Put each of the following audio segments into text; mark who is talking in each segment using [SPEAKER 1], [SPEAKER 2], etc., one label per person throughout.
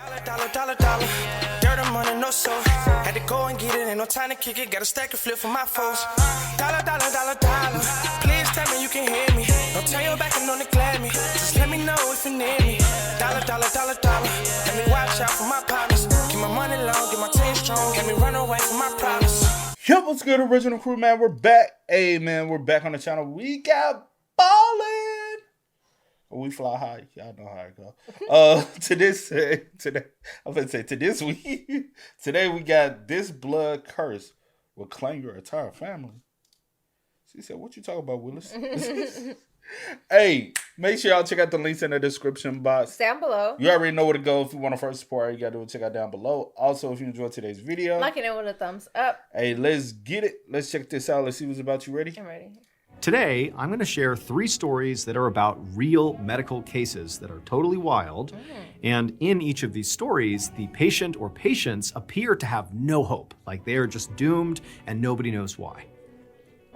[SPEAKER 1] Dollar. Dirt and money, no soul. Had to go and get it, ain't no time to kick it. Got a stack and flip for my foes. Dollar. Please tell me you can hear me. Don't turn your back and don't neglect me. Just let me know if you need me. Dollar. Let me watch out for my partners. Keep my money long, get my team strong. Let me run away from my problems.
[SPEAKER 2] Yo, what's good, original crew, man? We're back. Hey, man, we're back on the channel. We got ballin'. We fly high. Y'all know how it go. To this week. Today we got This Blood Curse will claim your entire family. She said, what you talking about, Willis? Hey, make sure y'all check out the links in the description box.
[SPEAKER 3] Down below.
[SPEAKER 2] You already know where to go. If you want to first support, all you gotta do is check out down below. Also, if you enjoyed today's video,
[SPEAKER 3] liking it with a thumbs up.
[SPEAKER 2] Hey, let's get it. Let's check this out. Let's see what's about. You ready?
[SPEAKER 3] I'm ready.
[SPEAKER 4] Today, I'm going to share 3 stories that are about real medical cases that are totally wild. And in each of these stories, the patient or patients appear to have no hope, like they are just doomed and nobody knows why.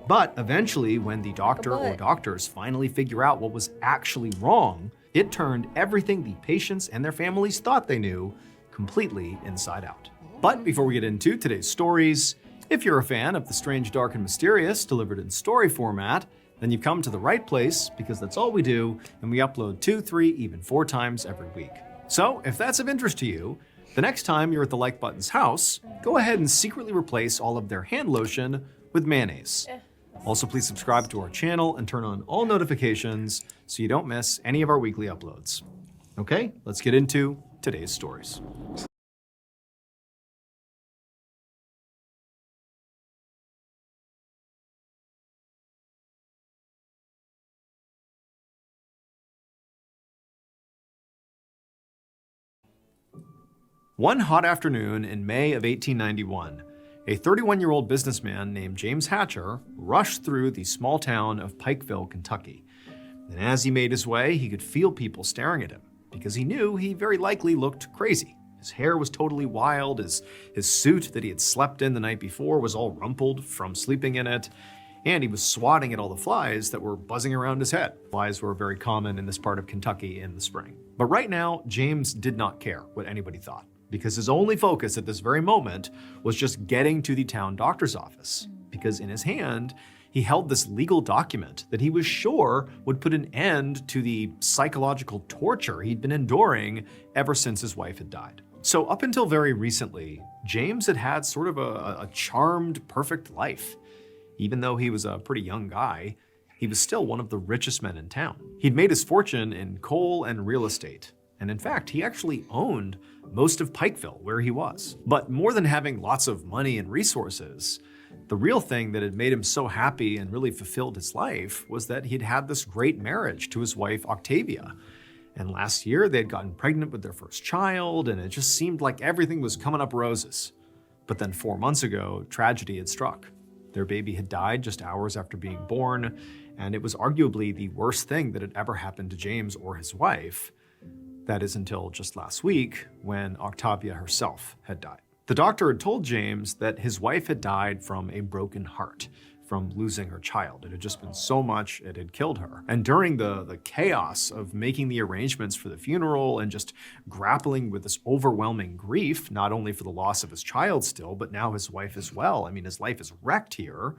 [SPEAKER 4] But eventually, when the doctor or doctors finally figure out what was actually wrong, it turned everything the patients and their families thought they knew completely inside out. But before we get into today's stories, if you're a fan of the strange, dark, and mysterious delivered in story format, then you've come to the right place because that's all we do, and we upload 2, 3, even 4 times every week. So if that's of interest to you, the next time you're at the like button's house, go ahead and secretly replace all of their hand lotion with mayonnaise. Also, please subscribe to our channel and turn on all notifications so you don't miss any of our weekly uploads. Okay, let's get into today's stories. One hot afternoon in May of 1891, a 31-year-old businessman named James Hatcher rushed through the small town of Pikeville, Kentucky. And as he made his way, he could feel people staring at him because he knew he very likely looked crazy. His hair was totally wild, his suit that he had slept in the night before was all rumpled from sleeping in it, and he was swatting at all the flies that were buzzing around his head. Flies were very common in this part of Kentucky in the spring. But right now, James did not care what anybody thought, because his only focus at this very moment was just getting to the town doctor's office. Because in his hand, he held this legal document that he was sure would put an end to the psychological torture he'd been enduring ever since his wife had died. So up until very recently, James had had sort of a charmed, perfect life. Even though he was a pretty young guy, he was still one of the richest men in town. He'd made his fortune in coal and real estate. And in fact, he actually owned most of Pikeville, where he was. But more than having lots of money and resources, the real thing that had made him so happy and really fulfilled his life was that he'd had this great marriage to his wife, Octavia. And last year, they had gotten pregnant with their first child, and it just seemed like everything was coming up roses. But then 4 months ago, tragedy had struck. Their baby had died just hours after being born, and it was arguably the worst thing that had ever happened to James or his wife. That is until just last week when Octavia herself had died. The doctor had told James that his wife had died from a broken heart, from losing her child. It had just been so much, it had killed her. And during the chaos of making the arrangements for the funeral and just grappling with this overwhelming grief, not only for the loss of his child still, but now his wife as well. I mean, his life is wrecked here.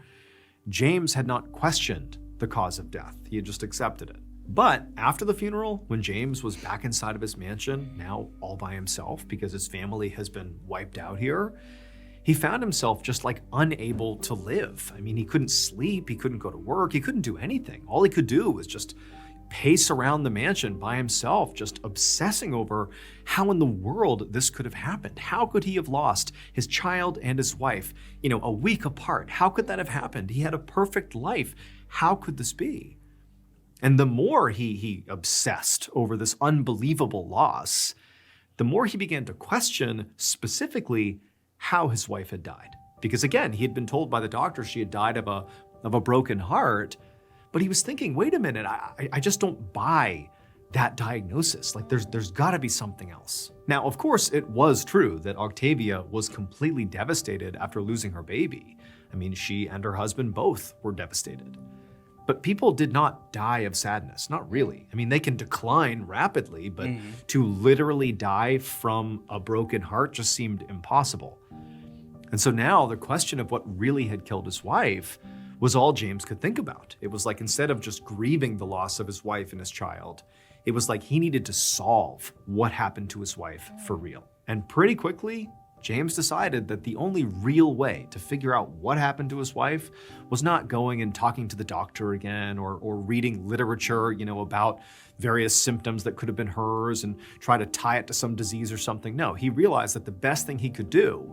[SPEAKER 4] James had not questioned the cause of death. He had just accepted it. But after the funeral, when James was back inside of his mansion, now all by himself because his family has been wiped out here, he found himself just like unable to live. I mean, he couldn't sleep, he couldn't go to work, he couldn't do anything. All he could do was just pace around the mansion by himself, just obsessing over how in the world this could have happened. How could he have lost his child and his wife, a week apart? How could that have happened? He had a perfect life. How could this be? And the more he obsessed over this unbelievable loss, the more he began to question specifically how his wife had died. Because again, he had been told by the doctor she had died of a broken heart, but he was thinking, wait a minute, I just don't buy that diagnosis. Like there's gotta be something else. Now, of course, it was true that Octavia was completely devastated after losing her baby. I mean, she and her husband both were devastated. But people did not die of sadness, not really. I mean, they can decline rapidly, but to literally die from a broken heart just seemed impossible. And so now the question of what really had killed his wife was all James could think about. It was like, instead of just grieving the loss of his wife and his child, it was like he needed to solve what happened to his wife for real. And pretty quickly, James decided that the only real way to figure out what happened to his wife was not going and talking to the doctor again or reading literature, about various symptoms that could have been hers and try to tie it to some disease or something. No, he realized that the best thing he could do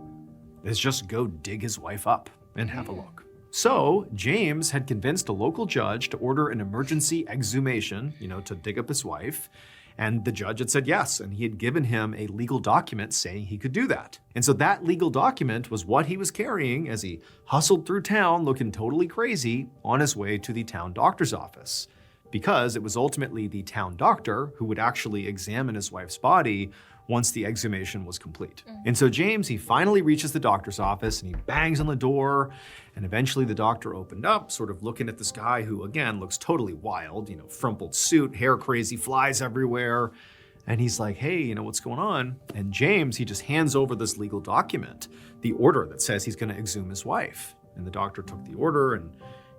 [SPEAKER 4] is just go dig his wife up and have a look. So James had convinced a local judge to order an emergency exhumation, to dig up his wife. And the judge had said yes, and he had given him a legal document saying he could do that. And so that legal document was what he was carrying as he hustled through town looking totally crazy on his way to the town doctor's office, because it was ultimately the town doctor who would actually examine his wife's body once the exhumation was complete. And so James, he finally reaches the doctor's office and he bangs on the door, and eventually the doctor opened up, sort of looking at this guy who, again, looks totally wild, frumpled suit, hair crazy, flies everywhere. And he's like, hey, what's going on? And James, he just hands over this legal document, the order that says he's gonna exhume his wife. And the doctor took the order and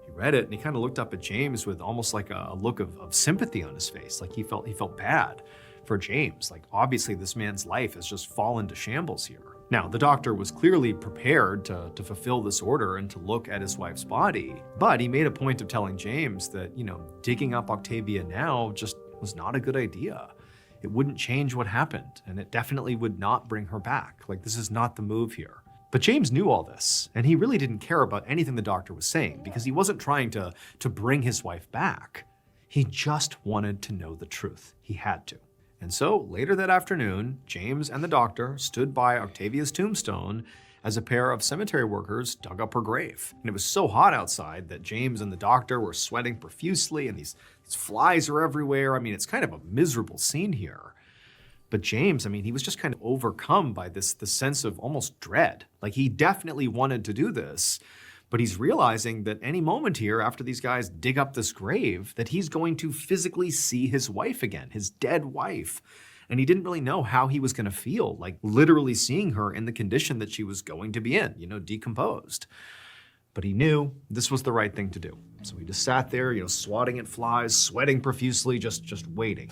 [SPEAKER 4] he read it, and he kind of looked up at James with almost like a look of sympathy on his face. Like he felt bad for James. Like, obviously this man's life has just fallen to shambles here. Now, the doctor was clearly prepared to fulfill this order and to look at his wife's body, but he made a point of telling James that, digging up Octavia now just was not a good idea. It wouldn't change what happened, and it definitely would not bring her back. Like, this is not the move here. But James knew all this, and he really didn't care about anything the doctor was saying, because he wasn't trying to bring his wife back. He just wanted to know the truth. He had to. And so later that afternoon, James and the doctor stood by Octavia's tombstone as a pair of cemetery workers dug up her grave. And it was so hot outside that James and the doctor were sweating profusely, and these flies are everywhere. I mean, it's kind of a miserable scene here. But James, he was just kind of overcome by this sense of almost dread. Like, he definitely wanted to do this, but he's realizing that any moment here, after these guys dig up this grave, that he's going to physically see his wife again, his dead wife. And he didn't really know how he was going to feel, like literally seeing her in the condition that she was going to be in, decomposed. But he knew this was the right thing to do. So he just sat there, swatting at flies, sweating profusely, just waiting.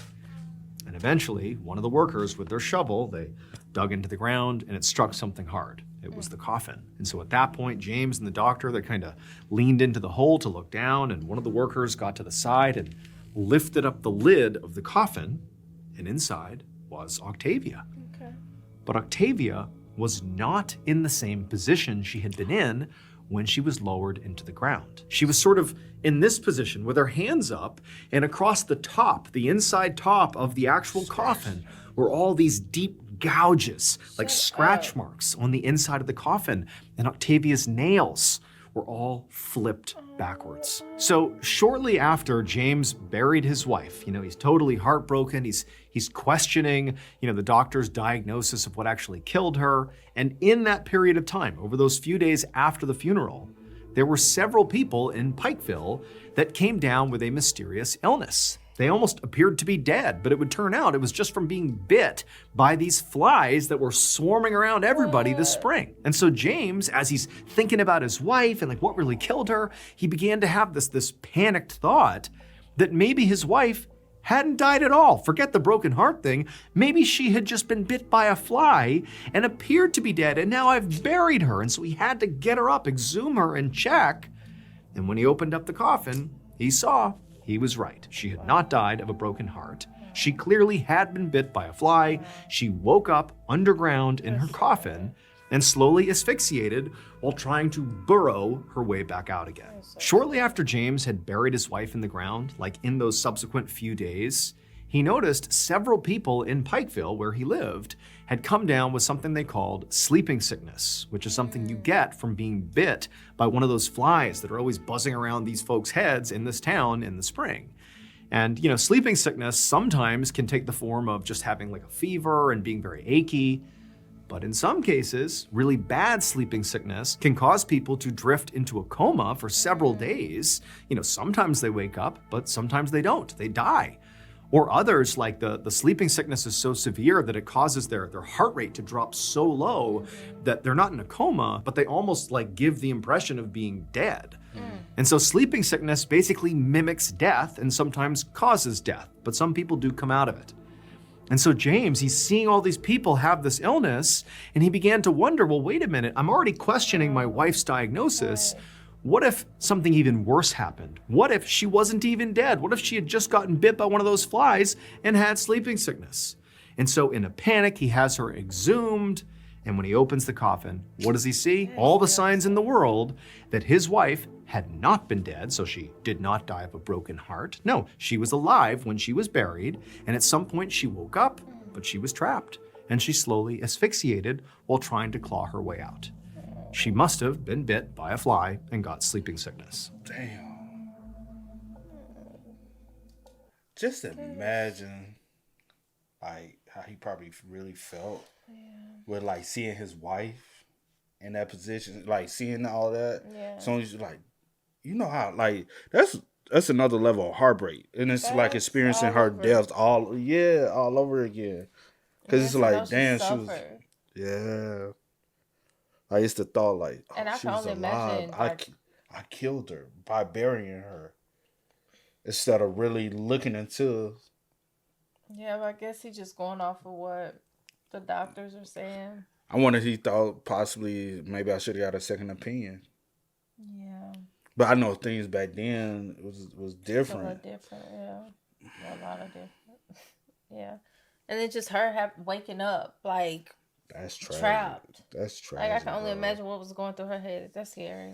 [SPEAKER 4] And eventually, one of the workers with their shovel, they dug into the ground, and it struck something hard. It was the coffin. And so at that point, James and the doctor, they kind of leaned into the hole to look down, and one of the workers got to the side and lifted up the lid of the coffin, and inside was Octavia. Okay. But Octavia was not in the same position she had been in when she was lowered into the ground. She was sort of in this position with her hands up, and across the top, the inside top of the actual coffin, were all these deep gouges, like scratch marks on the inside of the coffin, and Octavia's nails were all flipped backwards. So shortly after James buried his wife, he's totally heartbroken. He's questioning, the doctor's diagnosis of what actually killed her. And in that period of time, over those few days after the funeral, there were several people in Pikeville that came down with a mysterious illness. They almost appeared to be dead, but it would turn out it was just from being bit by these flies that were swarming around everybody this spring. And so James, as he's thinking about his wife and like what really killed her, he began to have this panicked thought that maybe his wife hadn't died at all. Forget the broken heart thing. Maybe she had just been bit by a fly and appeared to be dead, and now I've buried her. And so he had to get her up, exhume her, and check. And when he opened up the coffin, he saw he was right. She had not died of a broken heart. She clearly had been bit by a fly. She woke up underground in her coffin and slowly asphyxiated while trying to burrow her way back out again. Shortly after James had buried his wife in the ground, like in those subsequent few days, he noticed several people in Pikeville, where he lived, had come down with something they called sleeping sickness, which is something you get from being bit by one of those flies that are always buzzing around these folks' heads in this town in the spring. And, sleeping sickness sometimes can take the form of just having like a fever and being very achy. But in some cases, really bad sleeping sickness can cause people to drift into a coma for several days. Sometimes they wake up, but sometimes they don't. They die. Or others, like the sleeping sickness is so severe that it causes their heart rate to drop so low that they're not in a coma, but they almost like give the impression of being dead. And so sleeping sickness basically mimics death and sometimes causes death, but some people do come out of it. And so James, he's seeing all these people have this illness, and he began to wonder, well, wait a minute, I'm already questioning my wife's diagnosis. What if something even worse happened? What if she wasn't even dead? What if she had just gotten bit by one of those flies and had sleeping sickness? And so in a panic, he has her exhumed, and when he opens the coffin, what does he see? All the signs in the world that his wife had not been dead, so she did not die of a broken heart. No, she was alive when she was buried, and at some point she woke up, but she was trapped, and she slowly asphyxiated while trying to claw her way out. She must have been bit by a fly and got sleeping sickness.
[SPEAKER 2] Damn. Just imagine, like, how he probably really felt with, like, seeing his wife in that position, like, seeing all that.
[SPEAKER 3] Yeah.
[SPEAKER 2] So he's like, how, like, that's another level of heartbreak. And it's like experiencing her death all over again. Because it's like, damn, she was, yeah. Like, it's the thought, like,
[SPEAKER 3] and I
[SPEAKER 2] she
[SPEAKER 3] can
[SPEAKER 2] was
[SPEAKER 3] only
[SPEAKER 2] alive.
[SPEAKER 3] imagine,
[SPEAKER 2] I killed her by burying her. Instead of really looking into.
[SPEAKER 3] Yeah, but I guess he's just going off of what the doctors are saying.
[SPEAKER 2] I wonder if he thought possibly maybe I should have got a second opinion.
[SPEAKER 3] Yeah.
[SPEAKER 2] But I know things back then was different.
[SPEAKER 3] A lot different, yeah. A lot of different. Yeah. And then just her waking up, like,
[SPEAKER 2] that's tragic.
[SPEAKER 3] Trapped.
[SPEAKER 2] That's tragic.
[SPEAKER 3] Like, I can only imagine what was going through her head. That's scary.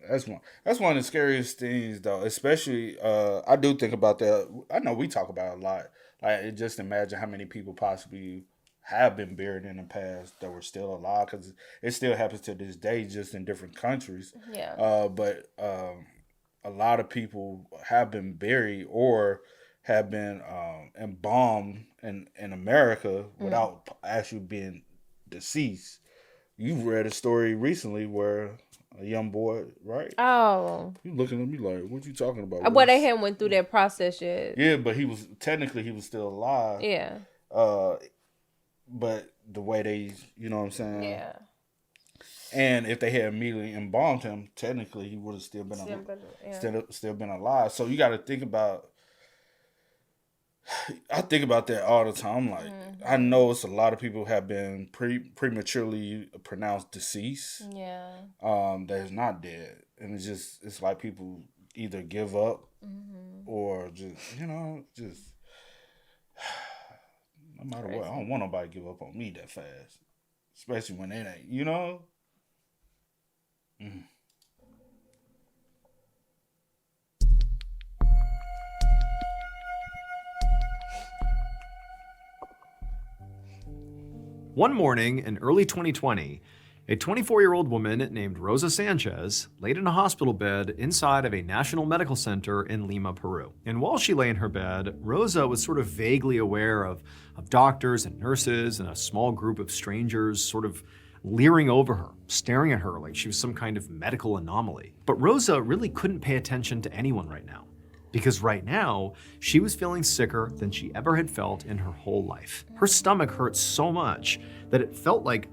[SPEAKER 2] That's one of the scariest things, though. Especially, I do think about that. I know we talk about it a lot. Like, just imagine how many people possibly have been buried in the past that were still alive, because it still happens to this day, just in different countries.
[SPEAKER 3] Yeah.
[SPEAKER 2] But a lot of people have been buried or have been embalmed in America without actually being deceased. You read a story recently where a young boy, right?
[SPEAKER 3] Oh.
[SPEAKER 2] You looking at me like, what you talking about?
[SPEAKER 3] But they hadn't went through that process yet.
[SPEAKER 2] Yeah, but he was still alive.
[SPEAKER 3] Yeah.
[SPEAKER 2] But the way they, you know what I'm saying?
[SPEAKER 3] Yeah.
[SPEAKER 2] And if they had immediately embalmed him, technically he would have still been still been alive. So you got to think about. I think about that all the time. Like, I know it's a lot of people have been prematurely pronounced deceased.
[SPEAKER 3] Yeah.
[SPEAKER 2] That is not dead, and it's like people either give up or just no matter what. I don't want nobody to give up on me that fast, especially when it ain't.
[SPEAKER 4] One morning in early 2020, a 24-year-old woman named Rosa Sanchez laid in a hospital bed inside of a national medical center in Lima, Peru. And while she lay in her bed, Rosa was sort of vaguely aware of doctors and nurses and a small group of strangers sort of leering over her, staring at her like she was some kind of medical anomaly. But Rosa really couldn't pay attention to anyone right now, because right now, she was feeling sicker than she ever had felt in her whole life. Her stomach hurt so much that it felt like,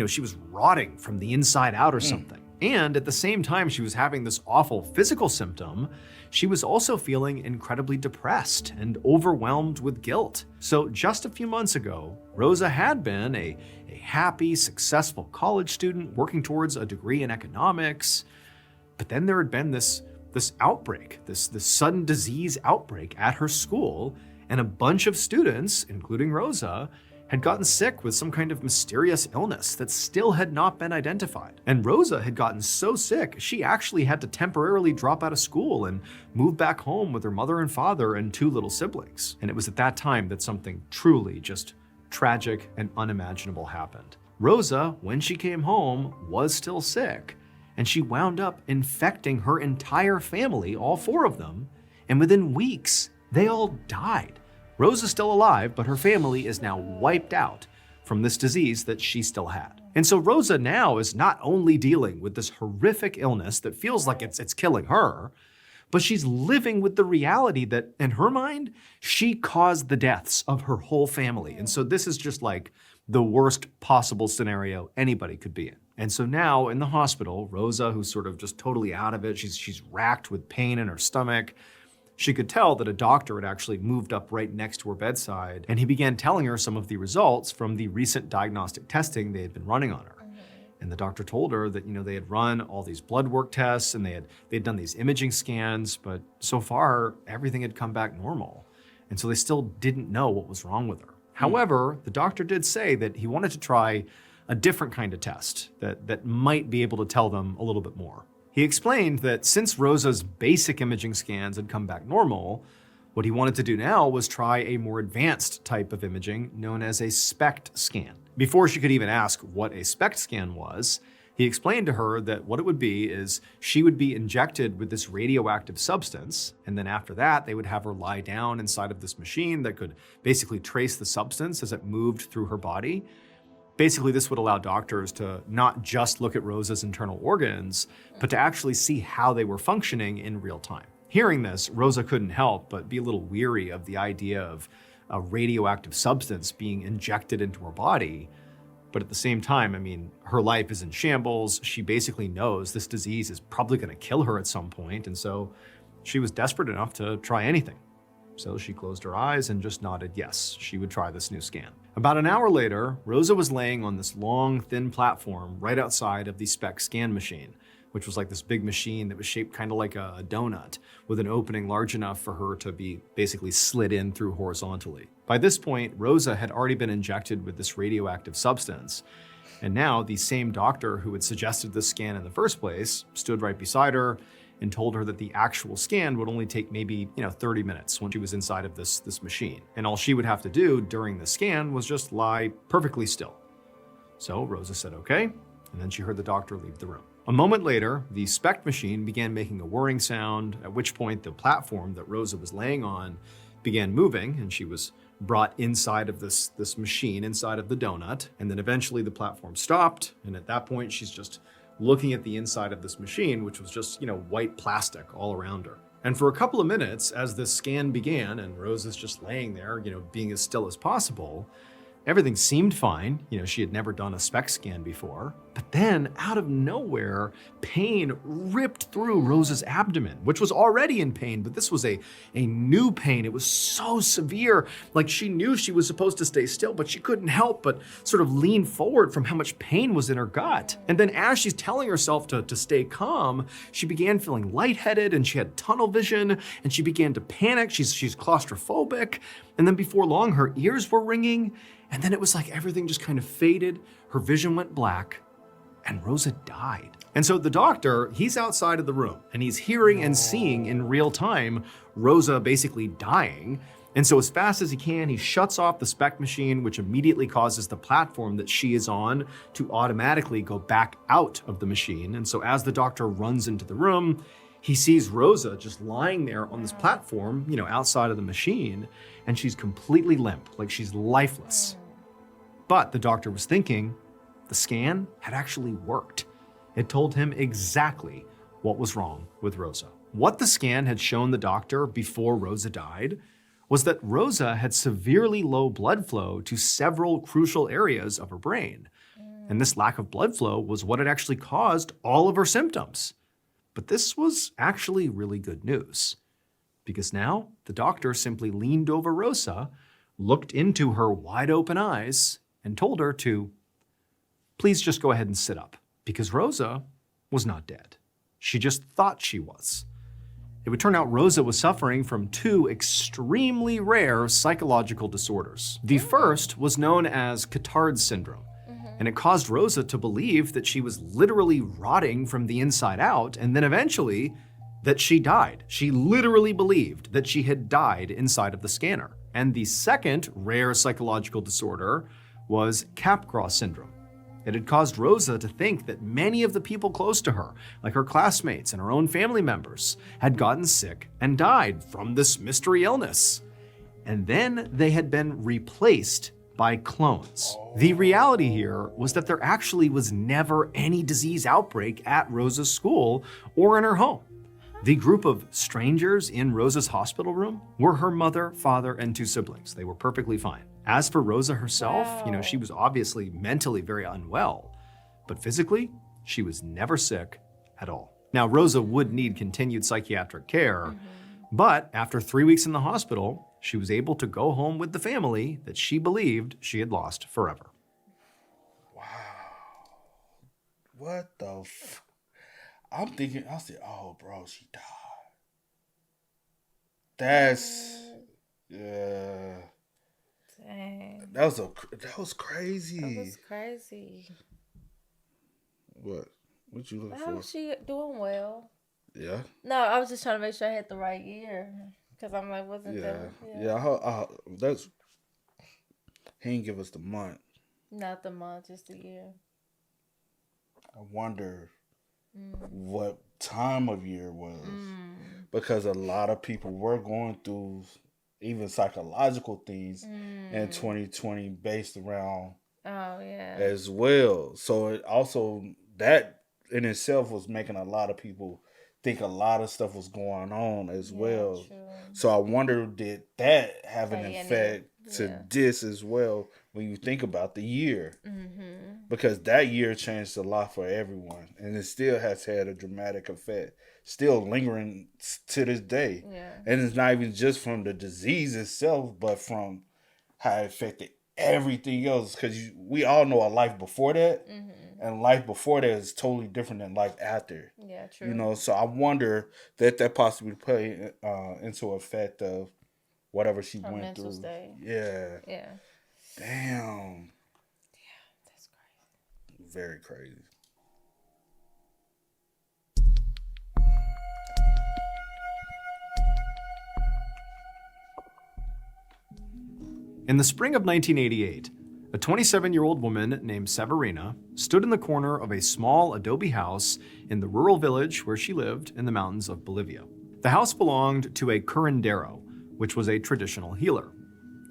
[SPEAKER 4] she was rotting from the inside out or something. And at the same time she was having this awful physical symptom, she was also feeling incredibly depressed and overwhelmed with guilt. So just a few months ago, Rosa had been a happy, successful college student working towards a degree in economics. But then there had been this outbreak, this sudden disease outbreak at her school, and a bunch of students, including Rosa, had gotten sick with some kind of mysterious illness that still had not been identified. And Rosa had gotten so sick, she actually had to temporarily drop out of school and move back home with her mother and father and 2 little siblings. And it was at that time that something truly just tragic and unimaginable happened. Rosa, when she came home, was still sick, and she wound up infecting her entire family, all 4 of them, and within weeks, they all died. Rosa's still alive, but her family is now wiped out from this disease that she still had. And so Rosa now is not only dealing with this horrific illness that feels like it's killing her, but she's living with the reality that, in her mind, she caused the deaths of her whole family. And so this is just like the worst possible scenario anybody could be in. And so now in the hospital, Rosa, who's sort of just totally out of it, she's racked with pain in her stomach. She could tell that a doctor had actually moved up right next to her bedside, and he began telling her some of the results from the recent diagnostic testing they had been running on her. And the doctor told her that, they had run all these blood work tests and they had done these imaging scans, but so far everything had come back normal. And so they still didn't know what was wrong with her. However, the doctor did say that he wanted to try a different kind of test that might be able to tell them a little bit more. He explained that since Rosa's basic imaging scans had come back normal, what he wanted to do now was try a more advanced type of imaging known as a SPECT scan. Before she could even ask what a SPECT scan was, he explained to her that what it would be is she would be injected with this radioactive substance, and then after that, they would have her lie down inside of this machine that could basically trace the substance as it moved through her body. Basically, this would allow doctors to not just look at Rosa's internal organs, but to actually see how they were functioning in real time. Hearing this, Rosa couldn't help but be a little weary of the idea of a radioactive substance being injected into her body. But at the same time, her life is in shambles. She basically knows this disease is probably going to kill her at some point, and so she was desperate enough to try anything. So she closed her eyes and just nodded yes, she would try this new scan. About an hour later, Rosa was laying on this long, thin platform right outside of the SPECT scan machine, which was like this big machine that was shaped kind of like a donut with an opening large enough for her to be basically slid in through horizontally. By this point, Rosa had already been injected with this radioactive substance. And now the same doctor who had suggested this scan in the first place stood right beside her and told her that the actual scan would only take maybe 30 minutes when she was inside of this machine. And all she would have to do during the scan was just lie perfectly still. So Rosa said okay, and then she heard the doctor leave the room. A moment later, the SPECT machine began making a whirring sound, at which point the platform that Rosa was laying on began moving, and she was brought inside of this machine, inside of the donut. And then eventually the platform stopped, and at that point she's just looking at the inside of this machine, which was just, white plastic all around her. And for a couple of minutes, as this scan began, and Rosa's just laying there, being as still as possible, everything seemed fine. She had never done a SPECT scan before. But then, out of nowhere, pain ripped through Rosa's abdomen, which was already in pain, but this was a new pain. It was so severe. Like, she knew she was supposed to stay still, but she couldn't help but sort of lean forward from how much pain was in her gut. And then as she's telling herself to stay calm, she began feeling lightheaded, and she had tunnel vision, and she began to panic. She's claustrophobic. And then before long, her ears were ringing. And then it was like everything just kind of faded. Her vision went black, and Rosa died. And so the doctor, he's outside of the room, and he's hearing and seeing in real time Rosa basically dying. And so as fast as he can, he shuts off the SPECT machine, which immediately causes the platform that she is on to automatically go back out of the machine. And so as the doctor runs into the room, he sees Rosa just lying there on this platform, outside of the machine, and she's completely limp, like she's lifeless. But the doctor was thinking the scan had actually worked. It told him exactly what was wrong with Rosa. What the scan had shown the doctor before Rosa died was that Rosa had severely low blood flow to several crucial areas of her brain. And this lack of blood flow was what had actually caused all of her symptoms. But this was actually really good news, because now the doctor simply leaned over Rosa, looked into her wide open eyes, and told her to please just go ahead and sit up, because Rosa was not dead. She just thought she was. It would turn out Rosa was suffering from two extremely rare psychological disorders. The first was known as Cotard syndrome, and it caused Rosa to believe that she was literally rotting from the inside out, and then eventually that she died. She literally believed that she had died inside of the scanner. And the second rare psychological disorder was Capgras syndrome. It had caused Rosa to think that many of the people close to her, like her classmates and her own family members, had gotten sick and died from this mystery illness. And then they had been replaced by clones. The reality here was that there actually was never any disease outbreak at Rosa's school or in her home. The group of strangers in Rosa's hospital room were her mother, father, and 2 siblings. They were perfectly fine. As for Rosa herself, she was obviously mentally very unwell, but physically, she was never sick at all. Now, Rosa would need continued psychiatric care, but after 3 weeks in the hospital, she was able to go home with the family that she believed she had lost forever.
[SPEAKER 2] Wow. What the I'm thinking, I said, oh, bro, she died. That's, yeah.
[SPEAKER 3] Dang.
[SPEAKER 2] That was crazy.
[SPEAKER 3] That was crazy.
[SPEAKER 2] What? What you looking
[SPEAKER 3] How
[SPEAKER 2] for?
[SPEAKER 3] was she doing well?
[SPEAKER 2] Yeah.
[SPEAKER 3] No, I was just trying to make sure I had the right year. Because I'm like, wasn't
[SPEAKER 2] Yeah.
[SPEAKER 3] that?
[SPEAKER 2] Yeah. That's. He didn't give us the month.
[SPEAKER 3] Not the month, just the year.
[SPEAKER 2] I wonder what time of year it was. Because a lot of people were going through even psychological things in 2020 based around as well. So it also, that in itself was making a lot of people think a lot of stuff was going on as well.
[SPEAKER 3] True.
[SPEAKER 2] So I wonder, did that have an effect to this as well when you think about the year? Because that year changed a lot for everyone, and it still has had a dramatic effect, still lingering to this day. And it's not even just from the disease itself, but from how it affected everything else. Because we all know a life before that, and life before that is totally different than life after.
[SPEAKER 3] Yeah, true.
[SPEAKER 2] So I wonder that possibly played into effect of whatever she
[SPEAKER 3] Her
[SPEAKER 2] went
[SPEAKER 3] mental
[SPEAKER 2] through.
[SPEAKER 3] state.
[SPEAKER 2] Yeah.
[SPEAKER 3] Yeah,
[SPEAKER 2] Damn.
[SPEAKER 3] that's crazy.
[SPEAKER 2] Very crazy.
[SPEAKER 4] In the spring of 1988, a 27-year-old woman named Severina stood in the corner of a small adobe house in the rural village where she lived in the mountains of Bolivia. The house belonged to a curandero, which was a traditional healer.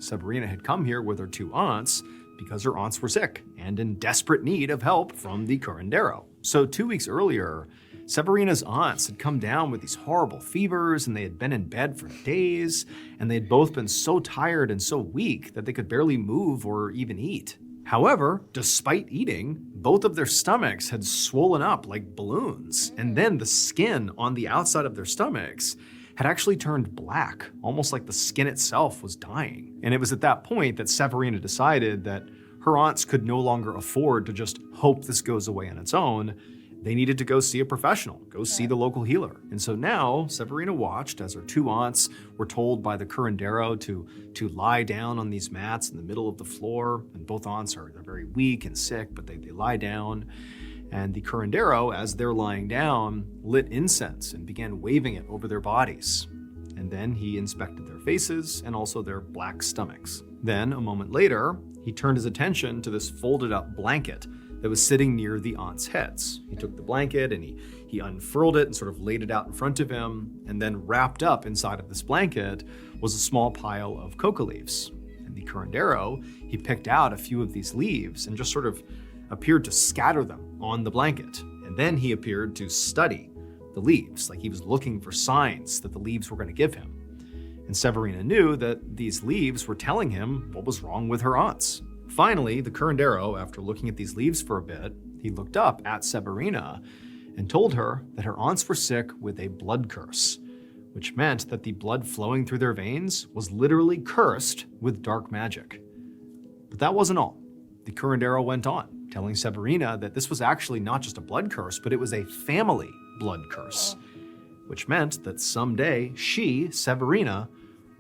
[SPEAKER 4] Severina had come here with her 2 aunts because her aunts were sick and in desperate need of help from the curandero. So 2 weeks earlier, Severina's aunts had come down with these horrible fevers, and they had been in bed for days, and they had both been so tired and so weak that they could barely move or even eat. However, despite eating, both of their stomachs had swollen up like balloons, and then the skin on the outside of their stomachs had actually turned black, almost like the skin itself was dying. And it was at that point that Severina decided that her aunts could no longer afford to just hope this goes away on its own. They needed to go see a professional, go see the local healer. And so now Severina watched as her 2 aunts were told by the curandero to lie down on these mats in the middle of the floor. And both aunts they're very weak and sick, but they lie down. And the curandero, as they're lying down, lit incense and began waving it over their bodies. And then he inspected their faces and also their black stomachs. Then, a moment later, he turned his attention to this folded up blanket that was sitting near the aunts' heads. He took the blanket and he unfurled it and sort of laid it out in front of him, and then wrapped up inside of this blanket was a small pile of coca leaves. And the curandero, he picked out a few of these leaves and just sort of appeared to scatter them on the blanket. And then he appeared to study the leaves, like he was looking for signs that the leaves were going to give him. And Severina knew that these leaves were telling him what was wrong with her aunts. Finally, the curandero, after looking at these leaves for a bit, he looked up at Severina and told her that her aunts were sick with a blood curse, which meant that the blood flowing through their veins was literally cursed with dark magic. But that wasn't all. The curandero went on, telling Severina that this was actually not just a blood curse, but it was a family blood curse, which meant that someday she, Severina,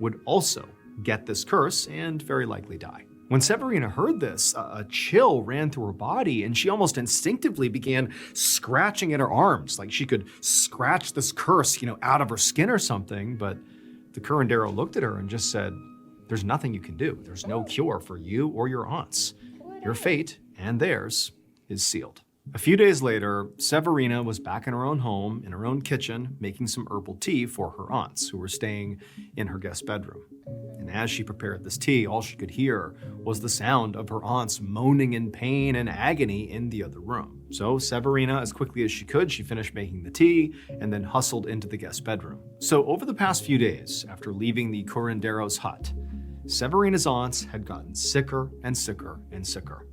[SPEAKER 4] would also get this curse and very likely die. When Severina heard this, a chill ran through her body, and she almost instinctively began scratching at her arms, like she could scratch this curse, out of her skin or something. But the curandero looked at her and just said, "There's nothing you can do. There's no cure for you or your aunts. Your fate and theirs is sealed." A few days later, Severina was back in her own home, in her own kitchen, making some herbal tea for her aunts who were staying in her guest bedroom. And as she prepared this tea, all she could hear was the sound of her aunts moaning in pain and agony in the other room. So Severina, as quickly as she could, she finished making the tea and then hustled into the guest bedroom. So over the past few days, after leaving the curandero's hut, Severina's aunts had gotten sicker and sicker and sicker.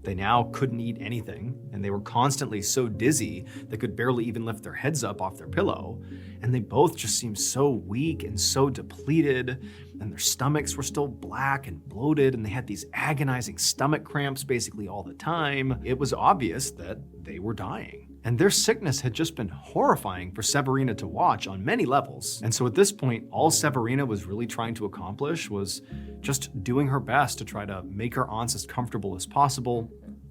[SPEAKER 4] They now couldn't eat anything, and they were constantly so dizzy they could barely even lift their heads up off their pillow. And they both just seemed so weak and so depleted, and their stomachs were still black and bloated, and they had these agonizing stomach cramps basically all the time. It was obvious that they were dying. And their sickness had just been horrifying for Severina to watch on many levels. And so at this point, all Severina was really trying to accomplish was just doing her best to try to make her aunts as comfortable as possible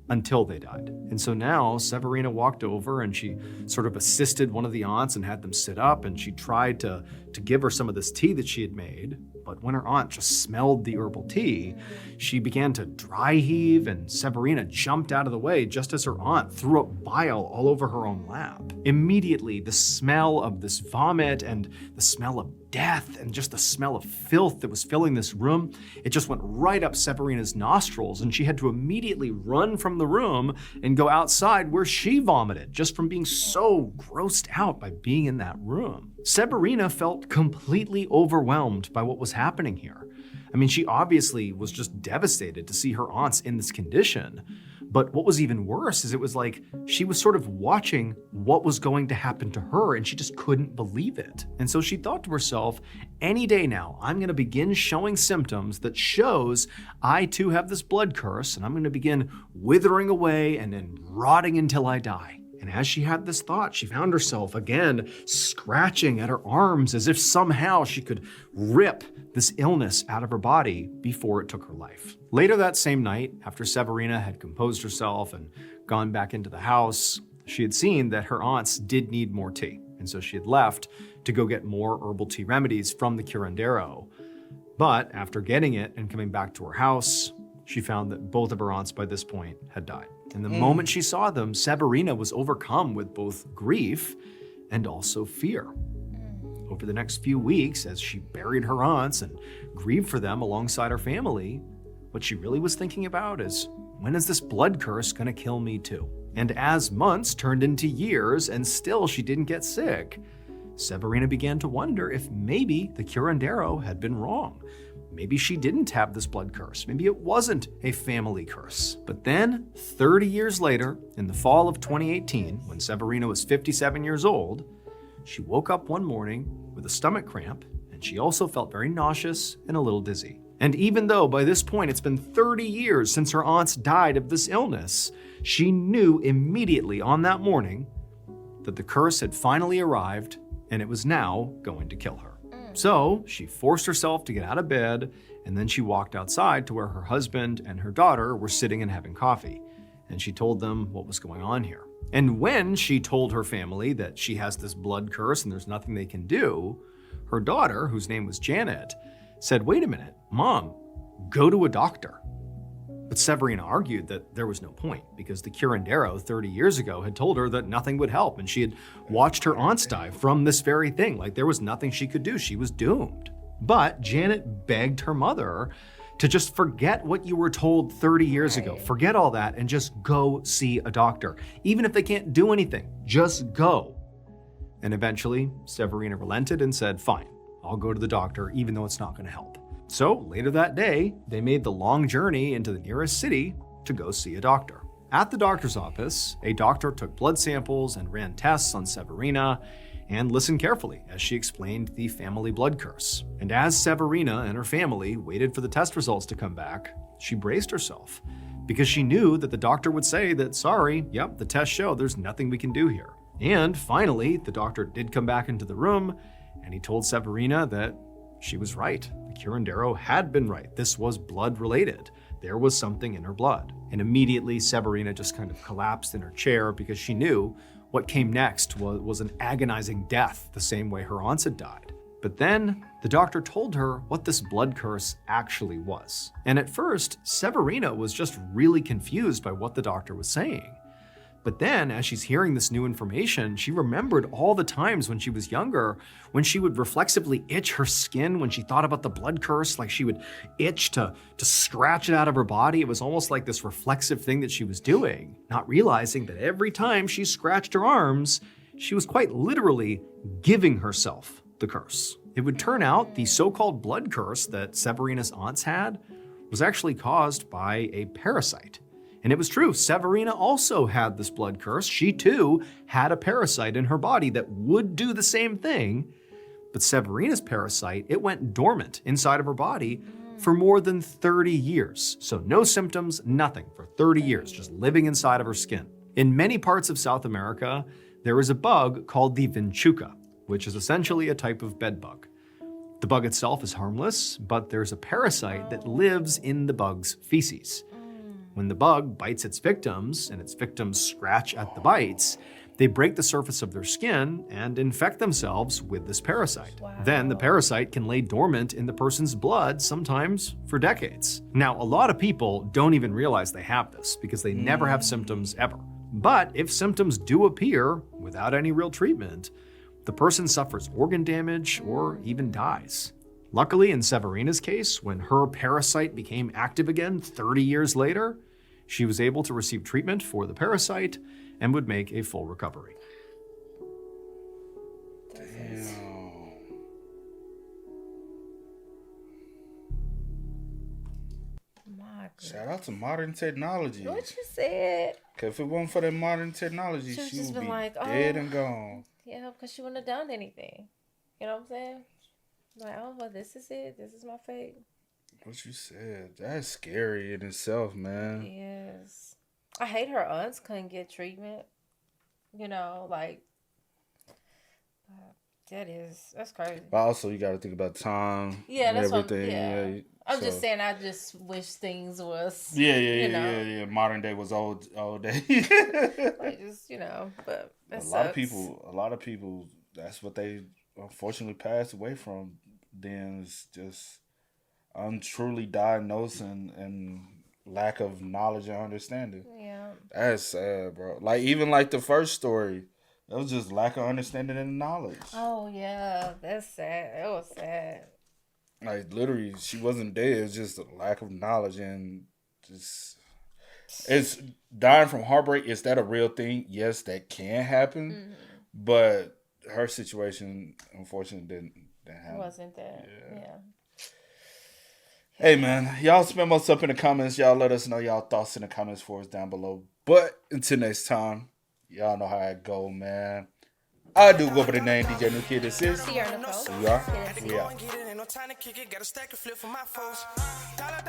[SPEAKER 4] until they died. And so now Severina walked over and she sort of assisted one of the aunts and had them sit up, and she tried to give her some of this tea that she had made. But when her aunt just smelled the herbal tea, she began to dry heave, and Severina jumped out of the way just as her aunt threw up bile all over her own lap. Immediately, the smell of this vomit and the smell of death and just the smell of filth that was filling this room, it just went right up Severina's nostrils, and she had to immediately run from the room and go outside where she vomited just from being so grossed out by being in that room. Severina felt completely overwhelmed by what was happening here. I mean, she obviously was just devastated to see her aunts in this condition. But what was even worse is it was like she was sort of watching what was going to happen to her, and she just couldn't believe it. And so she thought to herself, any day now, I'm going to begin showing symptoms that shows I too have this blood curse, and I'm going to begin withering away and then rotting until I die. And as she had this thought, she found herself again scratching at her arms as if somehow she could rip this illness out of her body before it took her life. Later that same night, after Severina had composed herself and gone back into the house, she had seen that her aunts did need more tea. And so she had left to go get more herbal tea remedies from the curandero. But after getting it and coming back to her house, she found that both of her aunts by this point had died. And the moment she saw them, Severina was overcome with both grief and also fear. Over the next few weeks, as she buried her aunts and grieved for them alongside her family, what she really was thinking about is, when is this blood curse gonna kill me too? And as months turned into years and still she didn't get sick, Severina began to wonder if maybe the curandero had been wrong. Maybe she didn't have this blood curse. Maybe it wasn't a family curse. But then, 30 years later, in the fall of 2018, when Severina was 57 years old, she woke up one morning with a stomach cramp, and she also felt very nauseous and a little dizzy. And even though by this point it's been 30 years since her aunts died of this illness, she knew immediately on that morning that the curse had finally arrived and it was now going to kill her. So she forced herself to get out of bed, and then she walked outside to where her husband and her daughter were sitting and having coffee. And she told them what was going on here. And when she told her family that she has this blood curse and there's nothing they can do, her daughter, whose name was Janet, said, "Wait a minute, Mom, go to a doctor." But Severina argued that there was no point because the curandero 30 years ago had told her that nothing would help, and she had watched her aunts die from this very thing. Like, there was nothing she could do. She was doomed. But Janet begged her mother to just forget what you were told 30 years ago. Forget all that and just go see a doctor. Even if they can't do anything, just go. And eventually, Severina relented and said, "Fine, I'll go to the doctor, even though it's not going to help." So later that day, they made the long journey into the nearest city to go see a doctor. At the doctor's office, a doctor took blood samples and ran tests on Severina and listened carefully as she explained the family blood curse. And as Severina and her family waited for the test results to come back, she braced herself because she knew that the doctor would say that, sorry, yep, the tests show there's nothing we can do here. And finally, the doctor did come back into the room and he told Severina that she was right. The curandero had been right. This was blood related. There was something in her blood. And immediately Severina just kind of collapsed in her chair because she knew what came next was an agonizing death, the same way her aunts had died. But then the doctor told her what this blood curse actually was. And at first, Severina was just really confused by what the doctor was saying. But then, as she's hearing this new information, she remembered all the times when she was younger, when she would reflexively itch her skin when she thought about the blood curse, like she would itch to scratch it out of her body. It was almost like this reflexive thing that she was doing, not realizing that every time she scratched her arms, she was quite literally giving herself the curse. It would turn out the so-called blood curse that Severina's aunts had was actually caused by a parasite. And it was true, Severina also had this blood curse. She too had a parasite in her body that would do the same thing. But Severina's parasite, it went dormant inside of her body for more than 30 years. So no symptoms, nothing, for 30 years, just living inside of her skin. In many parts of South America, there is a bug called the vinchuca, which is essentially a type of bed bug. The bug itself is harmless, but there's a parasite that lives in the bug's feces. When the bug bites its victims, and its victims scratch at the bites, they break the surface of their skin and infect themselves with this parasite.
[SPEAKER 3] Wow.
[SPEAKER 4] Then the parasite can lay dormant in the person's blood, sometimes for decades. Now, a lot of people don't even realize they have this because they never have symptoms ever. But if symptoms do appear without any real treatment, the person suffers organ damage or even dies. Luckily, in Severina's case, when her parasite became active again 30 years later, she was able to receive treatment for the parasite and would make a full recovery.
[SPEAKER 2] Damn.
[SPEAKER 3] My God.
[SPEAKER 2] Shout out to modern technology.
[SPEAKER 3] What you said?
[SPEAKER 2] Cause if it wasn't for that modern technology,
[SPEAKER 3] She would've
[SPEAKER 2] she
[SPEAKER 3] just
[SPEAKER 2] would
[SPEAKER 3] been
[SPEAKER 2] be
[SPEAKER 3] like,
[SPEAKER 2] dead
[SPEAKER 3] oh.
[SPEAKER 2] and gone.
[SPEAKER 3] Yeah, because she wouldn't have done anything. You know what I'm saying? Like, oh, well, this is it. This is my fate.
[SPEAKER 2] What you said, that's scary in itself, man.
[SPEAKER 3] Yes. I hate her aunts couldn't get treatment. You know, like, that's crazy.
[SPEAKER 2] But also, you got to think about time.
[SPEAKER 3] Yeah,
[SPEAKER 2] and
[SPEAKER 3] that's what
[SPEAKER 2] everything.
[SPEAKER 3] yeah. I'm just saying, I just wish things was.
[SPEAKER 2] Yeah. Modern day was old day.
[SPEAKER 3] Like, just, but
[SPEAKER 2] a
[SPEAKER 3] it
[SPEAKER 2] lot
[SPEAKER 3] sucks.
[SPEAKER 2] of people, that's what they unfortunately passed away from. Then it's just untruly diagnosed and lack of knowledge and understanding.
[SPEAKER 3] Yeah.
[SPEAKER 2] That's sad, bro. Like, even like the first story, it was just lack of understanding and knowledge.
[SPEAKER 3] Oh, yeah. That's sad. That was sad.
[SPEAKER 2] Like, literally, she wasn't dead. It's just a lack of knowledge and just... It's dying from heartbreak. Is that a real thing? Yes, that can happen.
[SPEAKER 3] Mm-hmm.
[SPEAKER 2] But her situation, unfortunately, didn't happen.
[SPEAKER 3] It wasn't that. Yeah.
[SPEAKER 2] Hey, man, y'all spam us up in the comments. Y'all let us know y'all thoughts in the comments for us down below. But until next time, y'all know how it go, man. I do go by the name DJ New Kid. This is.
[SPEAKER 3] See you, Nicole.
[SPEAKER 2] We are.
[SPEAKER 1] Had to
[SPEAKER 2] We
[SPEAKER 1] go
[SPEAKER 2] are.
[SPEAKER 1] and get it, ain't no time to kick it. Got a stack of flip for my foes. Dollar.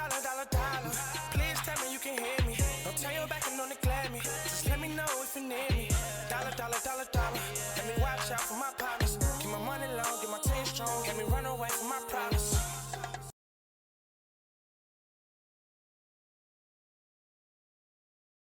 [SPEAKER 1] Please tell me you can hear me.